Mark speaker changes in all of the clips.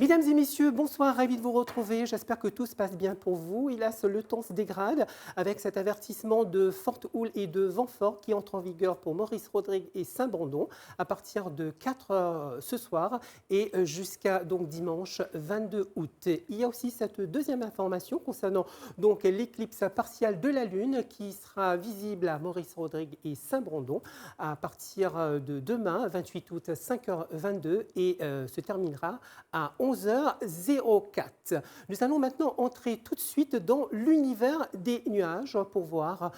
Speaker 1: Mesdames et messieurs, bonsoir, ravi de vous retrouver. J'espère que tout se passe bien pour vous. Hélas, le temps se dégrade avec cet avertissement de forte houle et de vent fort qui entre en vigueur pour Maurice Rodrigue et Saint-Brandon à partir de 4 heures ce soir et jusqu'à donc dimanche 22 août. Il y a aussi cette deuxième information concernant donc l'éclipse partielle de la Lune qui sera visible à Maurice Rodrigue et Saint-Brandon à partir de demain, 28 août, 5h22 et se terminera à 11h04. Nous allons maintenant entrer tout de suite dans l'univers des nuages pour voir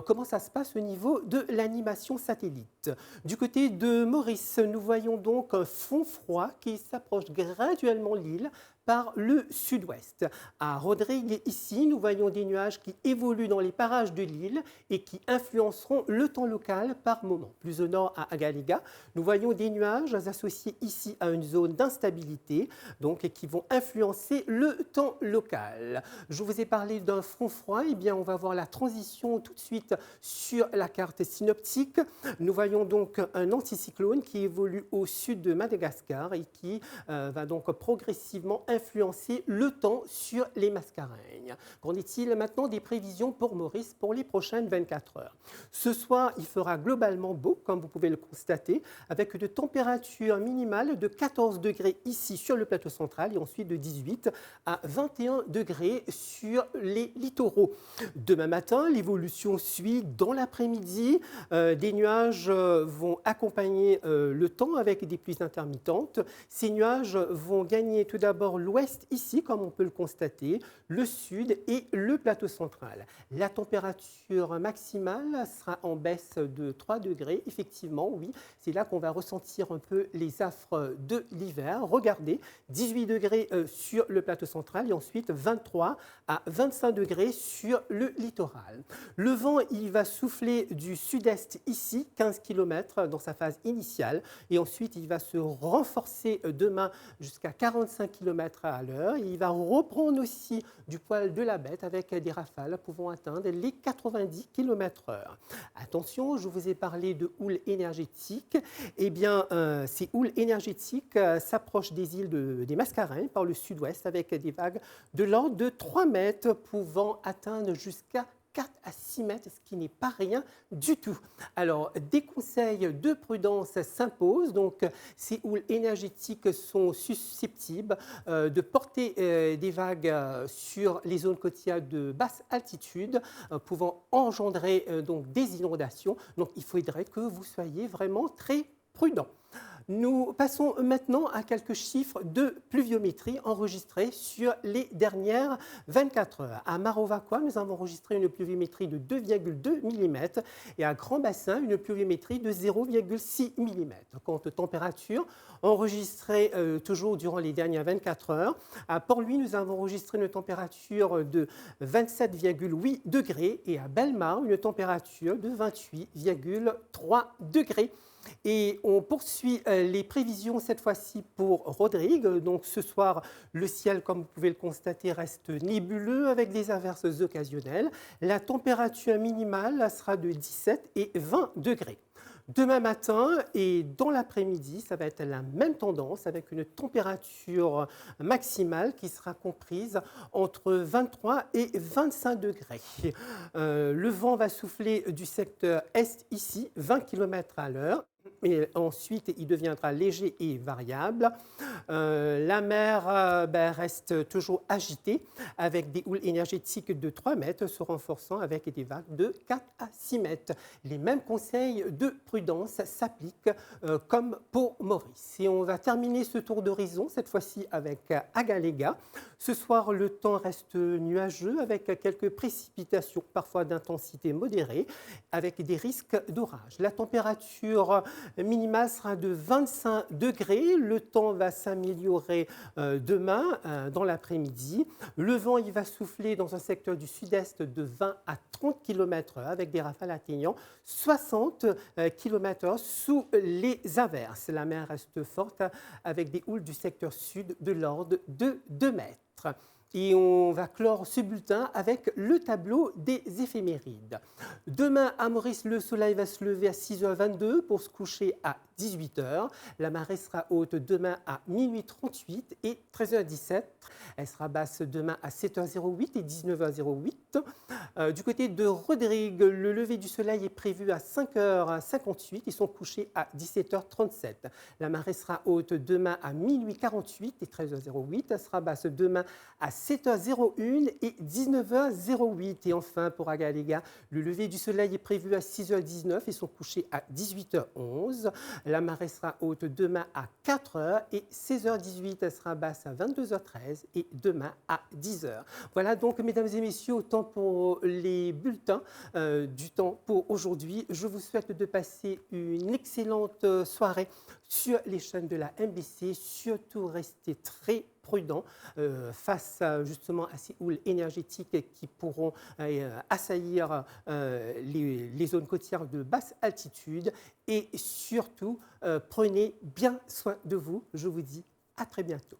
Speaker 1: comment ça se passe au niveau de l'animation satellite. Du côté de Maurice, nous voyons donc un fond froid qui s'approche graduellement de l'île par le sud-ouest. À Rodrigue, ici, nous voyons des nuages qui évoluent dans les parages de l'île et qui influenceront le temps local par moment. Plus au nord, à Agalega, nous voyons des nuages associés ici à une zone d'instabilité, donc qui vont influencer le temps local. Je vous ai parlé d'un front froid, eh bien, on va voir la transition tout de suite sur la carte synoptique. Nous voyons donc un anticyclone qui évolue au sud de Madagascar et qui va donc progressivement influencer le temps sur les Mascareignes. Qu'en est-il maintenant des prévisions pour Maurice pour les prochaines 24 heures? Ce soir, il fera globalement beau, comme vous pouvez le constater, avec de températures minimales de 14 degrés ici sur le plateau central et ensuite de 18 à 21 degrés sur les littoraux. Demain matin, l'évolution suit dans l'après-midi. Des nuages vont accompagner le temps avec des pluies intermittentes. Ces nuages vont gagner tout d'abord l'ouest ici, comme on peut le constater, le sud et le plateau central. La température maximale sera en baisse de 3 degrés. Effectivement, oui, c'est là qu'on va ressentir un peu les affres de l'hiver. Regardez, 18 degrés sur le plateau central et ensuite 23 à 25 degrés sur le littoral. Le vent, il va souffler du sud-est ici, 15 km dans sa phase initiale et ensuite il va se renforcer demain jusqu'à 45 km à l'heure. Il va reprendre aussi du poil de la bête avec des rafales pouvant atteindre les 90 km/h. Attention, je vous ai parlé de houles énergétiques. Eh bien, ces houles énergétiques s'approchent des îles des Mascareignes par le sud-ouest avec des vagues de l'ordre de 3 mètres pouvant atteindre jusqu'à 4 à 6 mètres, ce qui n'est pas rien du tout. Alors, des conseils de prudence s'imposent. Donc, ces houles énergétiques sont susceptibles de porter des vagues sur les zones côtières de basse altitude, pouvant engendrer donc des inondations. Donc, il faudrait que vous soyez vraiment très prudent. Nous passons maintenant à quelques chiffres de pluviométrie enregistrés sur les dernières 24 heures. À Marovacoa, nous avons enregistré une pluviométrie de 2,2 mm et à Grand Bassin, une pluviométrie de 0,6 mm. Quant aux températures enregistrées toujours durant les dernières 24 heures, à Port-Louis, nous avons enregistré une température de 27,8 degrés et à Bellemare, une température de 28,3 degrés. Et on poursuit les prévisions cette fois-ci pour Rodrigue. Donc ce soir, le ciel, comme vous pouvez le constater, reste nébuleux avec des averses occasionnelles. La température minimale sera de 17 et 20 degrés. Demain matin et dans l'après-midi, ça va être la même tendance avec une température maximale qui sera comprise entre 23 et 25 degrés. Le vent va souffler du secteur est ici, 20 km à l'heure. Et ensuite, il deviendra léger et variable. La mer reste toujours agitée avec des houles énergétiques de 3 mètres se renforçant avec des vagues de 4 à 6 mètres. Les mêmes conseils de prudence s'appliquent comme pour Maurice. Et on va terminer ce tour d'horizon, cette fois-ci avec Agalega. Ce soir, le temps reste nuageux avec quelques précipitations, parfois d'intensité modérée, avec des risques d'orage. La température minimale sera de 25 degrés. Le temps va s'améliorer demain dans l'après-midi. Le vent il va souffler dans un secteur du sud-est de 20 à 30 km/h avec des rafales atteignant 60 km/h sous les averses. La mer reste forte avec des houles du secteur sud de l'ordre de 2 mètres. Et on va clore ce bulletin avec le tableau des éphémérides. Demain, à Maurice, le soleil va se lever à 6h22 pour se coucher à 18h. La marée sera haute demain à minuit 38 et 13h17. Elle sera basse demain à 7h08 et 19h08. Du côté de Rodrigue, le lever du soleil est prévu à 5h58 et son coucher à 17h37. La marée sera haute demain à minuit 48 et 13h08. Elle sera basse demain à 7h01 et 19h08. Et enfin, pour Agalega, le lever du soleil est prévu à 6h19 et son coucher à 18h11. La marée sera haute demain à 4h et 16h18. Elle sera basse à 22h13 et demain à 10h. Voilà donc, mesdames et messieurs, autant pour les bulletins du temps pour aujourd'hui. Je vous souhaite de passer une excellente soirée sur les chaînes de la MBC. Surtout, restez très prudents face justement à ces houles énergétiques qui pourront assaillir les zones côtières de basse altitude. Et surtout, prenez bien soin de vous. Je vous dis à très bientôt.